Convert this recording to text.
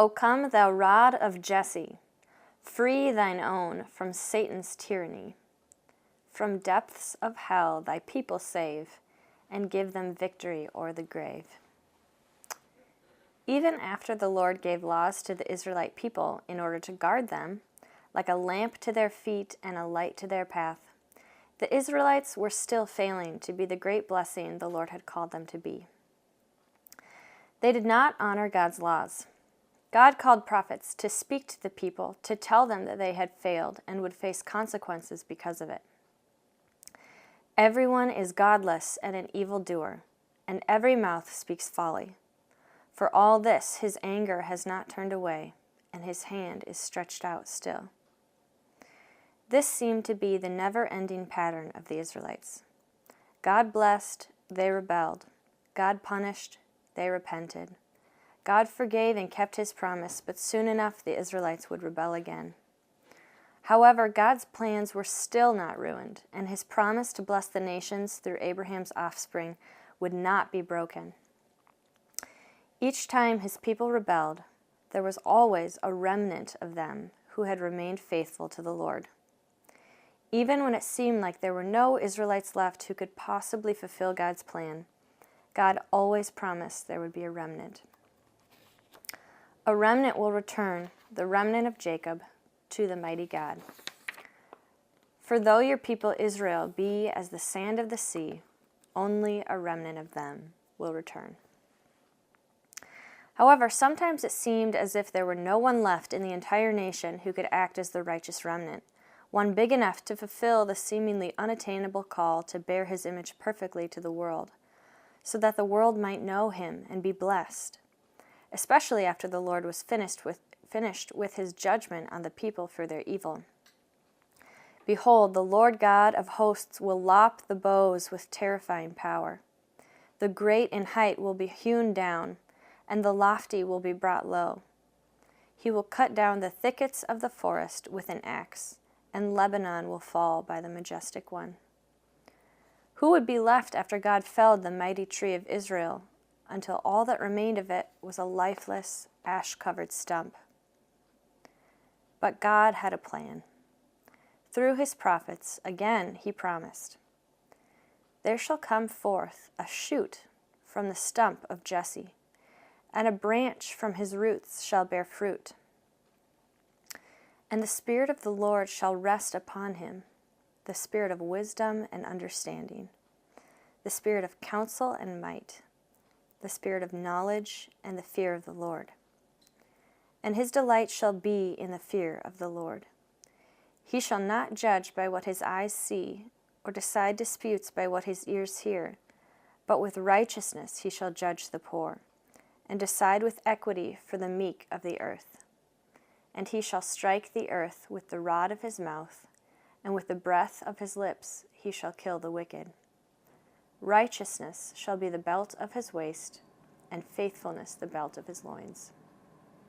O come, thou rod of Jesse, free thine own from Satan's tyranny. From depths of hell thy people save, and give them victory o'er the grave. Even after the Lord gave laws to the Israelite people in order to guard them, like a lamp to their feet and a light to their path, the Israelites were still failing to be the great blessing the Lord had called them to be. They did not honor God's laws. God called prophets to speak to the people, to tell them that they had failed and would face consequences because of it. Everyone is godless and an evildoer, and every mouth speaks folly. For all this his anger has not turned away, and his hand is stretched out still. This seemed to be the never-ending pattern of the Israelites. God blessed, they rebelled. God punished, they repented. God forgave and kept his promise, but soon enough the Israelites would rebel again. However, God's plans were still not ruined, and his promise to bless the nations through Abraham's offspring would not be broken. Each time his people rebelled, there was always a remnant of them who had remained faithful to the Lord. Even when it seemed like there were no Israelites left who could possibly fulfill God's plan, God always promised there would be a remnant. A remnant will return, the remnant of Jacob, to the mighty God. For though your people Israel be as the sand of the sea, only a remnant of them will return. However, sometimes it seemed as if there were no one left in the entire nation who could act as the righteous remnant, one big enough to fulfill the seemingly unattainable call to bear his image perfectly to the world, so that the world might know him and be blessed, especially after the Lord was finished with his judgment on the people for their evil. Behold, the Lord God of hosts will lop the boughs with terrifying power. The great in height will be hewn down, and the lofty will be brought low. He will cut down the thickets of the forest with an axe, and Lebanon will fall by the majestic one. Who would be left after God felled the mighty tree of Israel, until all that remained of it was a lifeless, ash-covered stump? But God had a plan. Through his prophets, again he promised, "There shall come forth a shoot from the stump of Jesse, and a branch from his roots shall bear fruit. And the Spirit of the Lord shall rest upon him, the Spirit of wisdom and understanding, the Spirit of counsel and might, the Spirit of knowledge and the fear of the Lord. And his delight shall be in the fear of the Lord. He shall not judge by what his eyes see, or decide disputes by what his ears hear, but with righteousness he shall judge the poor, and decide with equity for the meek of the earth. And he shall strike the earth with the rod of his mouth, and with the breath of his lips he shall kill the wicked. Righteousness shall be the belt of his waist, and faithfulness the belt of his loins."